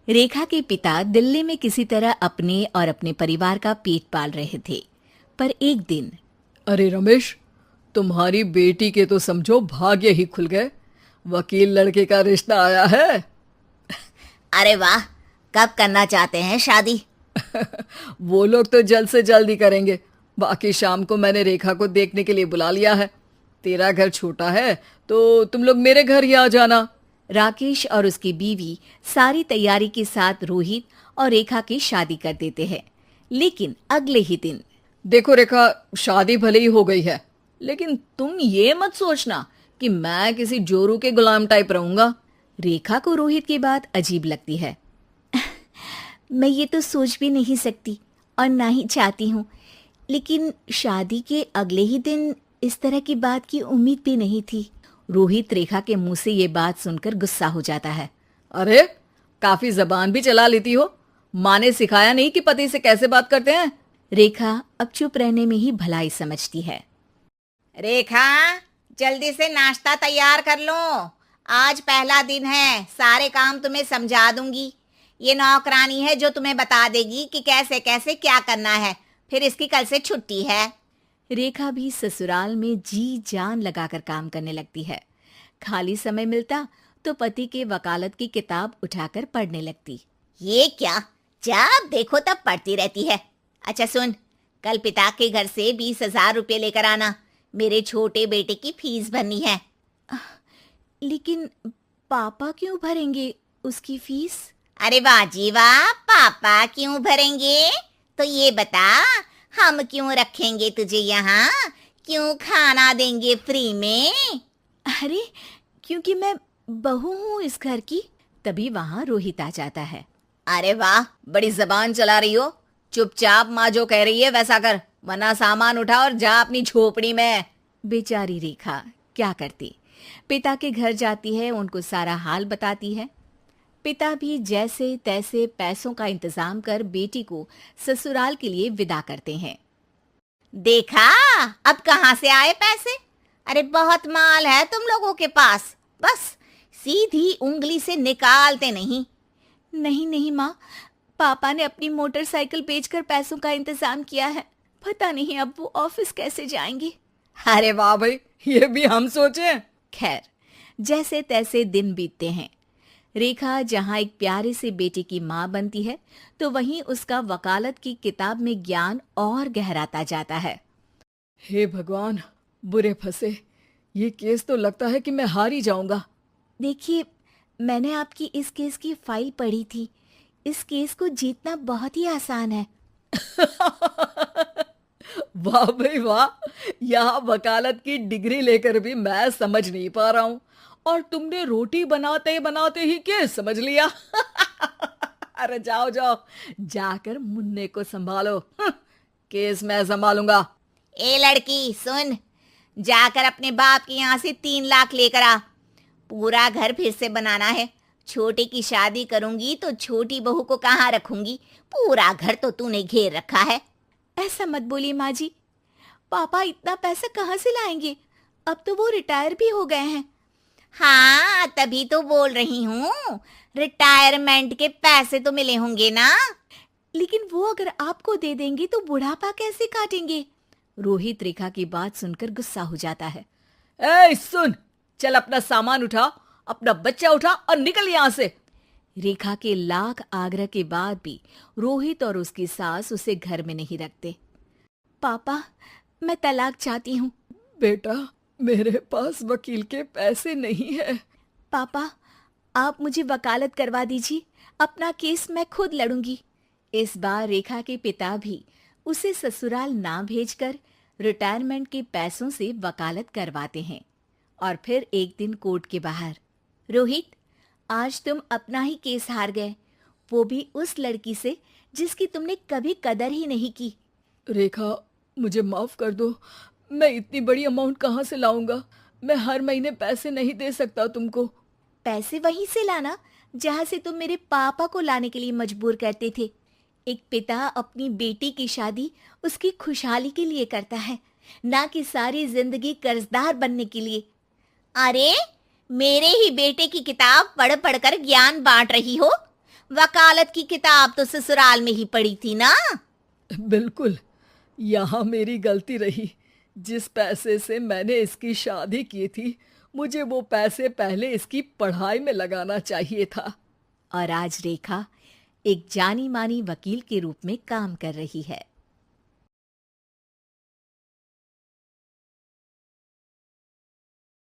रेखा के पिता दिल्ली में किसी तरह अपने और अपने परिवार का पेट पाल रहे थे। पर एक दिन, अरे रमेश, तुम्हारी बेटी के तो समझो भाग्य ही खुल गए। वकील लड़के का रिश्ता आया है। अरे वाह, कब करना चाहते हैं शादी? वो लोग तो जल्द से जल्द ही करेंगे। बाकी शाम को मैंने रेखा को देखने के लिए बुला लिया है। तेरा घर छोटा है तो तुम लोग मेरे घर ही आ जाना। राकेश और उसकी बीवी सारी तैयारी के साथ रोहित और रेखा की शादी कर देते हैं। लेकिन अगले ही दिन, देखो रेखा, शादी भले ही हो गई है, लेकिन तुम ये मत सोचना कि मैं किसी जोरू के गुलाम टाइप रहूंगा। रेखा को रोहित की बात अजीब लगती है। मैं ये तो सोच भी नहीं सकती और ना ही चाहती हूँ, लेकिन शादी के अगले ही दिन इस तरह की बात की उम्मीद भी नहीं थी। रोहित रेखा के मुंह से ये बात सुनकर गुस्सा हो जाता है। अरे, काफी जबान भी चला लेती हो। माँ ने सिखाया नहीं कि पति से कैसे बात करते हैं? रेखा अब चुप रहने में ही भलाई समझती है। रेखा, जल्दी से नाश्ता तैयार कर लो। आज पहला दिन है, सारे काम तुम्हें समझा दूंगी। ये नौकरानी है जो तुम्हें बता देगी कि कैसे कैसे क्या करना है। फिर इसकी कल से छुट्टी है। रेखा भी ससुराल में जी जान लगाकर काम करने लगती है। खाली समय मिलता तो पति के वकालत की किताब उठाकर पढ़ने लगती। ये क्या, जब देखो तब पढ़ती रहती है। अच्छा सुन, कल पिता के घर से 20,000 रुपये लेकर आना। मेरे छोटे बेटे की फीस भरनी है। लेकिन पापा क्यों भरेंगे उसकी फीस? अरे वाह जी वाह, पापा क्यों भरेंगे? तो ये बता, हम क्यों रखेंगे तुझे यहाँ? क्यों खाना देंगे फ्री में? अरे, क्योंकि मैं बहू हूँ इस घर की। तभी वहाँ रोहित आ जाता है। अरे वाह, बड़ी जबान चला रही हो। चुपचाप माँ जो कह रही है वैसा कर, वरना सामान उठा और जा अपनी झोपड़ी में। बेचारी रेखा क्या करती, पिता के घर जाती है, उनको सारा हाल बताती है। पिता भी जैसे तैसे पैसों का इंतजाम कर बेटी को ससुराल के लिए विदा करते हैं। देखा, अब कहाँ से आए पैसे? अरे बहुत माल है तुम लोगों के पास, बस सीधी उंगली से निकालते नहीं। नहीं नहीं माँ, पापा ने अपनी मोटरसाइकिल बेचकर पैसों का इंतजाम किया है। पता नहीं अब वो ऑफिस कैसे जाएंगे। अरे वाह भाई, ये भी हम सोचे। खैर, जैसे तैसे दिन बीतते हैं। रेखा जहाँ एक प्यारे से बेटे की माँ बनती है, तो वहीं उसका वकालत की किताब में ज्ञान और गहराता जाता है। हे भगवान, बुरे फंसे। ये केस तो लगता है कि मैं हार ही जाऊंगा। देखिए, मैंने आपकी इस केस की फाइल पढ़ी थी। इस केस को जीतना बहुत ही आसान है। वाह भाई वाह, यहाँ वकालत की डिग्री लेकर भी मैं समझ नहीं पा रहा हूँ, और तुमने रोटी बनाते बनाते ही केस समझ लिया। अरे जाओ जाओ, जाकर मुन्ने को संभालो। केस मैं संभालूंगा। ए लड़की सुन, जाकर अपने बाप के यहाँ से 3 लाख लेकर आ। पूरा घर फिर से बनाना है। छोटे की शादी करूंगी तो छोटी बहू को कहाँ रखूंगी? पूरा घर तो तूने घेर रखा है। ऐसा मत बोलिए माँ जी, पापा इतना पैसा कहाँ से लाएंगे? अब तो वो रिटायर भी हो गए हैं। हाँ, तभी तो बोल रही हूँ, रिटायरमेंट के पैसे तो मिले होंगे ना। लेकिन वो अगर आपको दे देंगे तो बुढ़ापा कैसे काटेंगे? रोहित रेखा की बात सुनकर गुस्सा हो जाता है। ए सुन, चल अपना सामान उठा, अपना बच्चा उठा और निकल यहाँ से। रेखा के लाख आग्रह के बाद भी रोहित और उसकी सास उसे घर में नहीं रखते। पापा, मैं तलाक चाहती हूँ। बेटा, मेरे पास वकील के पैसे नहीं है। पापा, आप मुझे वकालत करवा दीजिए, अपना केस मैं खुद लड़ूंगी। इस बार रेखा के पिता भी उसे ससुराल ना भेजकर रिटायरमेंट के पैसों से वकालत करवाते हैं। और फिर एक दिन कोर्ट के बाहर, रोहित, आज तुम अपना ही केस हार गए, वो भी उस लड़की से जिसकी तुमने कभी कदर ही नहीं की। रेखा, मुझे माफ कर दो। मैं इतनी बड़ी अमाउंट कहाँ से लाऊंगा? मैं हर महीने पैसे नहीं दे सकता तुमको। पैसे वहीं से लाना जहाँ से तुम मेरे पापा को लाने के लिए मजबूर करते थे। एक पिता अपनी बेटी की शादी उसकी खुशहाली के लिए करता है, ना कि सारी जिंदगी कर्जदार बनने के लिए। अरे, मेरे ही बेटे की किताब पढ़ पढ़ कर ज्ञान बांट रही हो? वकालत की किताब तो ससुराल में ही पड़ी थी ना। बिल्कुल, यहाँ मेरी गलती रही। जिस पैसे से मैंने इसकी शादी की थी, मुझे वो पैसे पहले इसकी पढ़ाई में लगाना चाहिए था। और आज रेखा एक जानी मानी वकील के रूप में काम कर रही है।